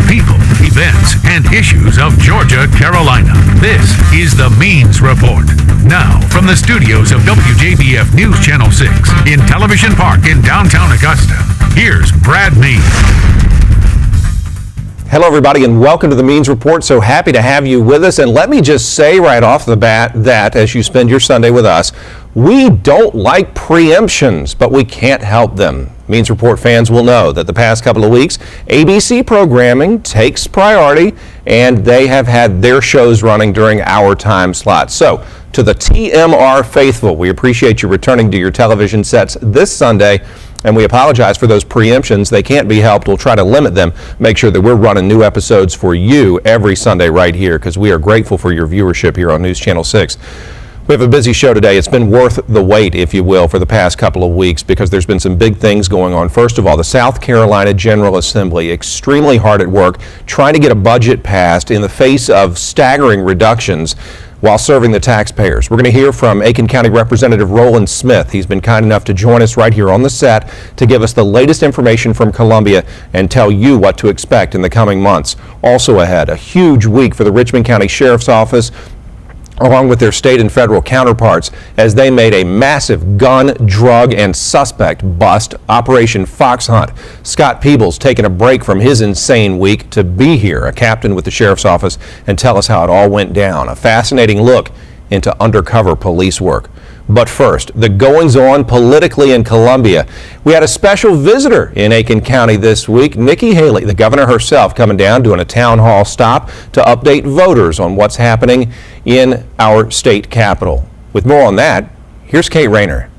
people, events, and issues of Georgia, Carolina. This is the Means Report. Now, from the studios of WJBF News Channel 6 in Television Park in downtown Augusta, here's Brad Means. Hello, everybody, and welcome to the Means Report. So happy to have you with us. And let me just say right off the bat that as you spend your Sunday with us, we don't like preemptions, but we can't help them. Means Report fans will know that the past couple of weeks, ABC programming takes priority, and they have had their shows running during our time slots. So, to the TMR faithful, we appreciate you returning to your television sets this Sunday, and we apologize for those preemptions. They can't be helped. We'll try to limit them, make sure that we're running new episodes for you every Sunday right here, because we are grateful for your viewership here on News Channel 6. We have a busy show today. It's been worth the wait, if you will, for the past couple of weeks because there's been some big things going on. First of all, the South Carolina General Assembly extremely hard at work trying to get a budget passed in the face of staggering reductions while serving the taxpayers. We're going to hear from Aiken County Representative Roland Smith. He's been kind enough to join us right here on the set to give us the latest information from Columbia and tell you what to expect in the coming months. Also ahead, a huge week for the Richmond County Sheriff's Office, along with their state and federal counterparts, as they made a massive gun, drug, and suspect bust, Operation Fox Hunt. Scott Peebles taking a break from his insane week to be here, a captain with the Sheriff's Office, and tell us how it all went down. A fascinating look into undercover police work. But first, the goings-on politically in Columbia. We had a special visitor in Aiken County this week, Nikki Haley, the governor herself, coming down, doing a town hall stop to update voters on what's happening in our state capital. With more on that, here's Kate Rayner.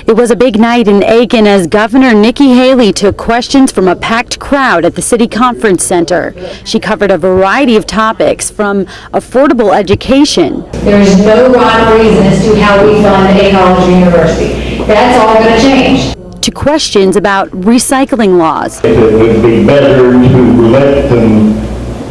It was a big night in Aiken as Governor Nikki Haley took questions from a packed crowd at the City Conference Center. She covered a variety of topics from affordable education. There is no rhyme or reason as to how we fund a college or university. That's all going to change. To questions about recycling laws. It would be better to let them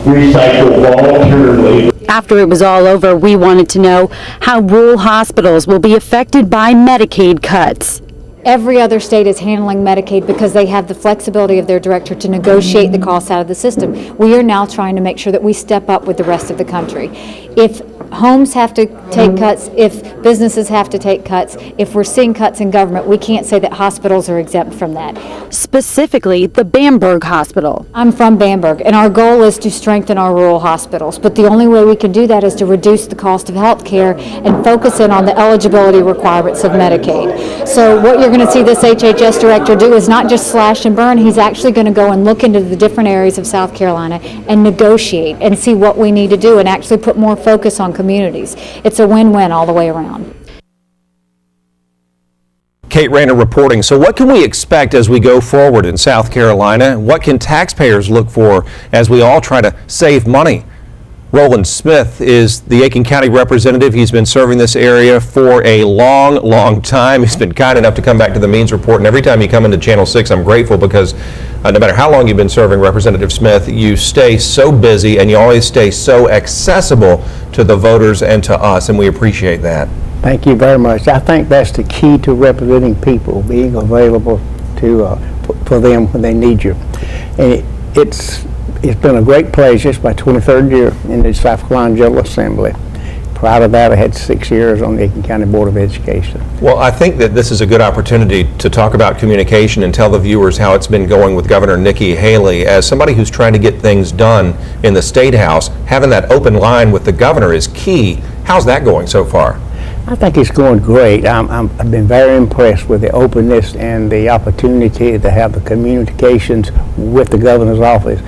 recycle voluntarily. After it was all over, we wanted to know how rural hospitals will be affected by Medicaid cuts. Every other state is handling Medicaid because they have the flexibility of their director to negotiate the costs out of the system. We are now trying to make sure that we step up with the rest of the country. If homes have to take cuts, if businesses have to take cuts, if we're seeing cuts in government, we can't say that hospitals are exempt from that. Specifically, the Bamberg Hospital. I'm from Bamberg, and our goal is to strengthen our rural hospitals, but the only way we can do that is to reduce the cost of health care and focus in on the eligibility requirements of Medicaid. So what you're going to see this HHS director do is not just slash and burn. He's actually going to go and look into the different areas of South Carolina and negotiate and see what we need to do and actually put more focus on communities. It's a win-win all the way around. Kate Rayner reporting. So what can we expect as we go forward in South Carolina? What can taxpayers look for as we all try to save money? Roland Smith is the Aiken County representative. He's been serving this area for a long time. He's been kind enough to come back to the Means Report, and every time you come into Channel 6, I'm grateful because no matter how long you've been serving, Representative Smith, you stay so busy and you always stay so accessible to the voters and to us, and we appreciate that. Thank you very much. I think that's the key to representing people, being available to for them when they need you. And it's been a great pleasure. It's my 23rd year in the South Carolina General Assembly. Prior to that, I had 6 years on the Aiken County Board of Education. Well, I think that this is a good opportunity to talk about communication and tell the viewers how it's been going with Governor Nikki Haley. As somebody who's trying to get things done in the State House, having that open line with the governor is key. How's that going so far? I think it's going great. I've been very impressed with the openness and the opportunity to have the communications with the governor's office.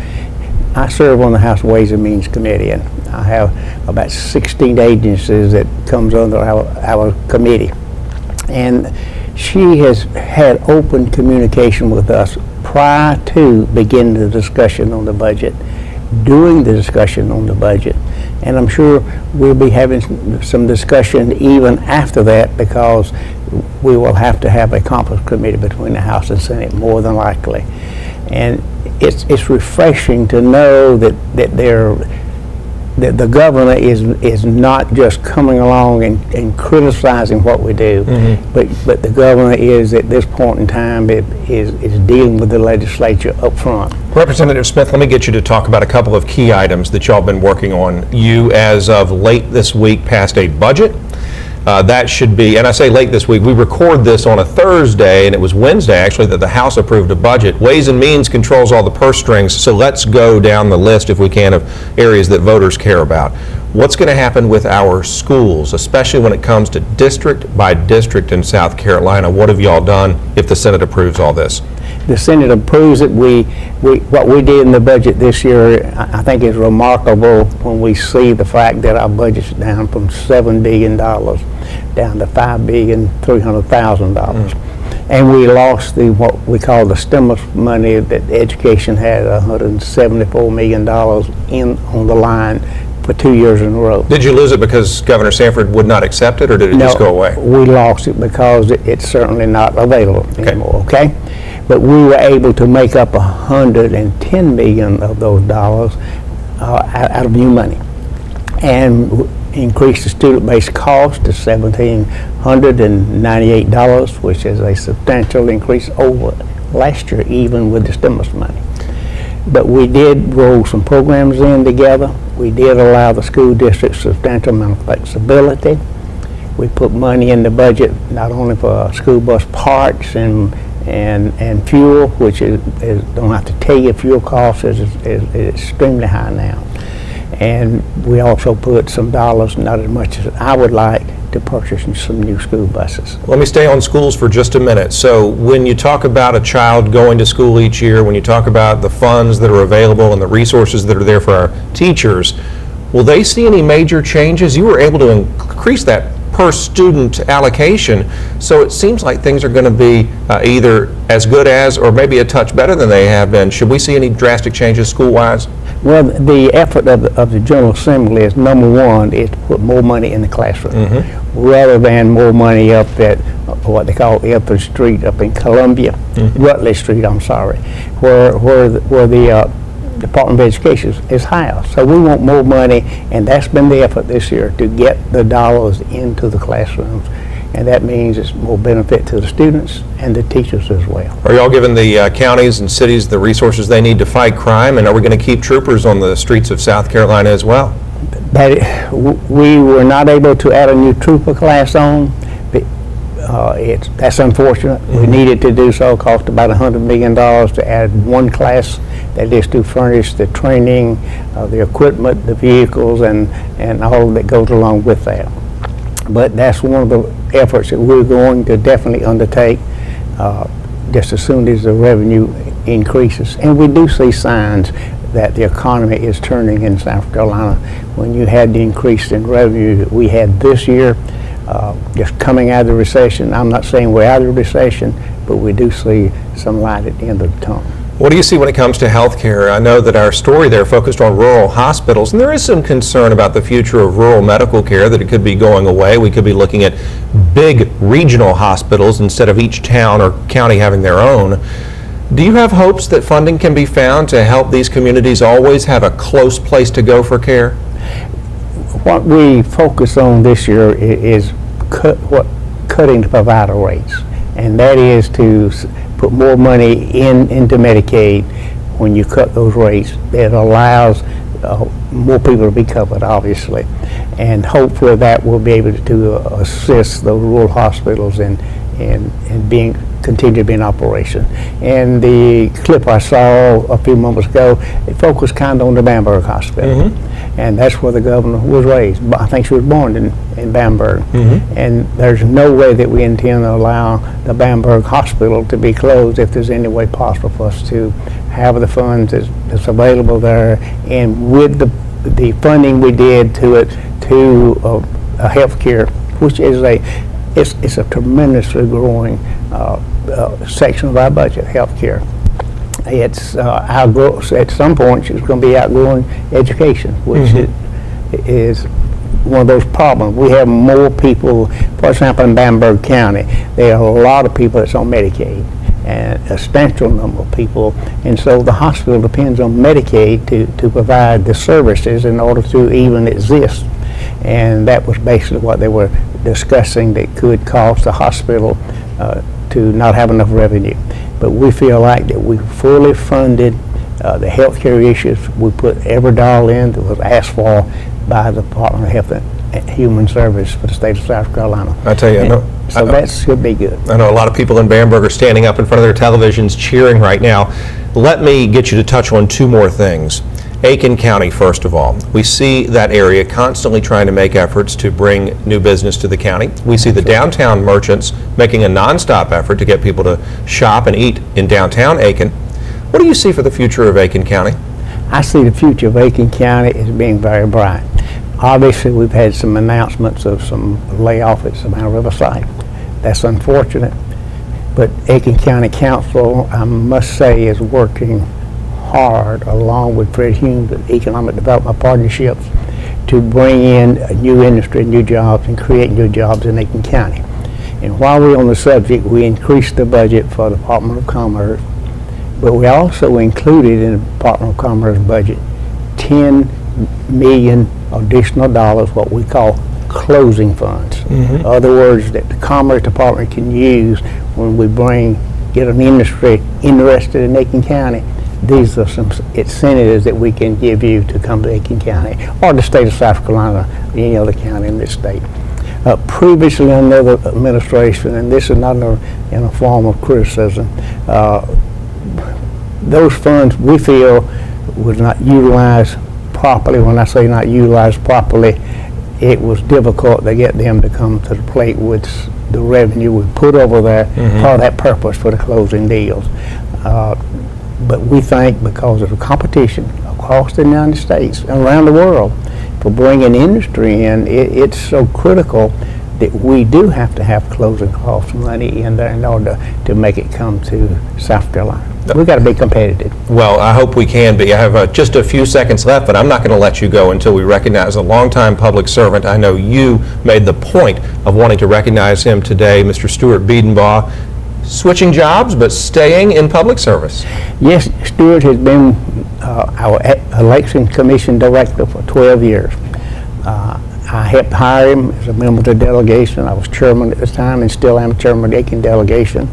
I serve on the House Ways and Means Committee, and I have about 16 agencies that comes under our committee. And she has had open communication with us prior to beginning the discussion on the budget, during the discussion on the budget, and I'm sure we'll be having some discussion even after that, because we will have to have a conference committee between the House and Senate more than likely. And it's refreshing to know that they're the governor is not just coming along and criticizing what we do, but the governor is at this point in time is dealing with the legislature up front. Representative Smith, let me get you to talk about a couple of key items that y'all been working on. You, as of late this week, passed a budget. That should be, and I say late this week, we record this on a Thursday, and it was Wednesday actually that the House approved a budget. Ways and Means controls all the purse strings, so let's go down the list, if we can, of areas that voters care about. What's going to happen with our schools, especially when it comes to district by district in South Carolina? What have y'all done if the Senate approves all this? The Senate approves it. What we did in the budget this year, I think is remarkable when we see the fact that our budget's down from $7 billion down to $5,300,000. And we lost what we call the stimulus money that education had, $174 million on the line for 2 years in a row. Did you lose it because Governor Sanford would not accept it, or did it just go away? We lost it because it's certainly not available anymore, okay? But we were able to make up $110 million of those dollars out of new money, and increase the student-based cost to $1,798, which is a substantial increase over last year, even with the stimulus money. But we did roll some programs in together. We did allow the school districts substantial amount of flexibility. We put money in the budget not only for school bus parts and fuel, which is don't have to tell you, fuel costs is extremely high now. And we also put some dollars, not as much as I would like, to purchase some new school buses. Let me stay on schools for just a minute. So when you talk about a child going to school each year, when you talk about the funds that are available and the resources that are there for our teachers, will they see any major changes? You were able to increase that per student allocation, so it seems like things are going to be either as good as or maybe a touch better than they have been. Should we see any drastic changes school-wise? Well, the effort of the General Assembly is, number one, is to put more money in the classroom, rather than more money up at what they call Elford Street up in Columbia, Rutledge Street, I'm sorry, where the Department of Education is higher. So we want more money, and that's been the effort this year, to get the dollars into the classrooms. And that means it's more benefit to the students and the teachers as well. Are y'all giving the counties and cities the resources they need to fight crime, and are we going to keep troopers on the streets of South Carolina as well? We were not able to add a new trooper class on. That's unfortunate. We needed to do so. It cost about $100 million to add one class that is to furnish the training, the equipment, the vehicles, and all that goes along with that. But that's one of the efforts that we're going to definitely undertake just as soon as the revenue increases. And we do see signs that the economy is turning in South Carolina. When you had the increase in revenue that we had this year, just coming out of the recession, I'm not saying we're out of the recession, but we do see some light at the end of the tunnel. What do you see when it comes to health care? I know that our story there focused on rural hospitals, and there is some concern about the future of rural medical care, that it could be going away. We could be looking at big regional hospitals instead of each town or county having their own. Do you have hopes that funding can be found to help these communities always have a close place to go for care? What we focus on this year is cutting the provider rates, and that is to put more money into Medicaid. When you cut those rates, it allows more people to be covered, obviously, and hopefully that will be able to assist the rural hospitals in continue to be in operation. And the clip I saw a few moments ago, it focused kind of on the Bamberg Hospital, and that's where the governor was raised. I think she was born in Bamberg, and there's no way that we intend to allow the Bamberg Hospital to be closed if there's any way possible for us to have the funds that's available there, and with the funding we did to health care, which is it's a tremendously growing section of our budget, healthcare. It's at some point it's going to be outgrowing education, which is one of those problems. We have more people, for example, in Bamberg County, there are a lot of people that's on Medicaid, and a substantial number of people. And so the hospital depends on Medicaid to provide the services in order to even exist. And that was basically what they were discussing that could cause the hospital to not have enough revenue. But we feel like that we fully funded the health care issues. We put every dollar in that was asked for by the Department of Health and Human Service for the state of South Carolina. I tell you, that should be good. I know a lot of people in Bamberg are standing up in front of their televisions cheering right now. Let me get you to touch on two more things. Aiken County, first of all. We see that area constantly trying to make efforts to bring new business to the county. We see the downtown merchants making a nonstop effort to get people to shop and eat in downtown Aiken. What do you see for the future of Aiken County? I see the future of Aiken County as being very bright. Obviously, we've had some announcements of some layoff at Savannah Riverside. That's unfortunate. But Aiken County Council, I must say, is working hard along with Fred Hume's Economic Development Partnerships to bring in new industry, new jobs, and create new jobs in Aiken County. And while we're on the subject, we increased the budget for the Department of Commerce, but we also included in the Department of Commerce budget $10 million additional dollars, what we call closing funds. In other words, that the Commerce Department can use when we get an industry interested in Aiken County. These are some incentives that we can give you to come to Aiken County or the state of South Carolina or any other county in this state. Previously under the administration, and this is not in a form of criticism, those funds we feel was not utilized properly. When I say not utilized properly, it was difficult to get them to come to the plate with the revenue we put over there for that purpose, for the closing deals. But we think because of the competition across the United States and around the world for bringing industry in, it's so critical that we do have to have closing cost money in there in order to make it come to South Carolina. We've got to be competitive. Well, I hope we can be. I have just a few seconds left, but I'm not going to let you go until we recognize a longtime public servant. I know you made the point of wanting to recognize him today, Mr. Stuart Biedenbaugh. Switching jobs, but staying in public service. Yes, Stuart has been our election commission director for 12 years. I helped hire him as a member of the delegation. I was chairman at the time and still am chairman of the Aiken delegation.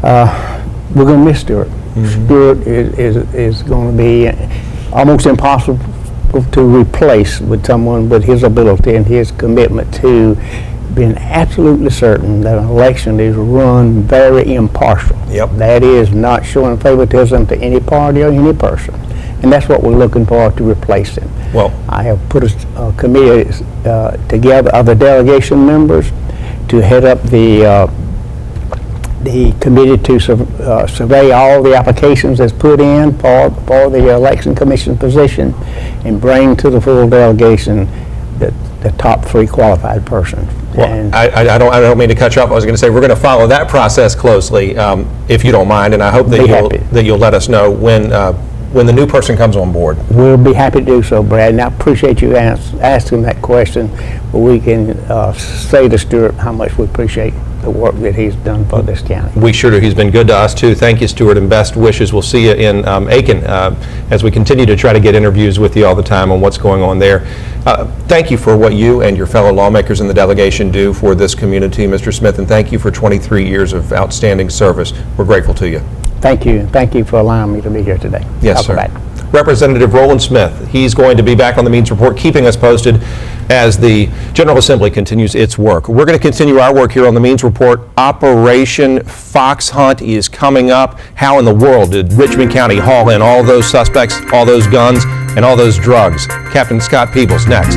We're going to miss Stuart. Stuart is going to be almost impossible to replace with someone with his ability and his commitment to being absolutely certain that an election is run very impartial. Yep. That is not showing favoritism to any party or any person. And that's what we're looking for to replace him. Well, I have put a committee together of the delegation members to head up the committee to survey all the applications that's put in for the election commission position and bring to the full delegation the top 3 qualified persons. Well, I don't mean to cut you off. I was going to say we're going to follow that process closely, if you don't mind, and I hope that you'll let us know when the new person comes on board. We'll be happy to do so, Brad. And I appreciate you asking that question, where we can say to Stuart how much we appreciate the work that he's done for this county. We sure do. He's been good to us too. Thank you, Stuart, and best wishes. We'll see you in Aiken as we continue to try to get interviews with you all the time on what's going on there. Thank you for what you and your fellow lawmakers in the delegation do for this community, Mr. Smith, and thank you for 23 years of outstanding service. We're grateful to you. Thank you. Thank you for allowing me to be here today. Yes, sir. Representative Roland Smith, he's going to be back on the Means Report, keeping us posted as the General Assembly continues its work. We're going to continue our work here on the Means Report. Operation Fox Hunt is coming up. How in the world did Richmond County haul in all those suspects, all those guns, and all those drugs? Captain Scott Peebles next.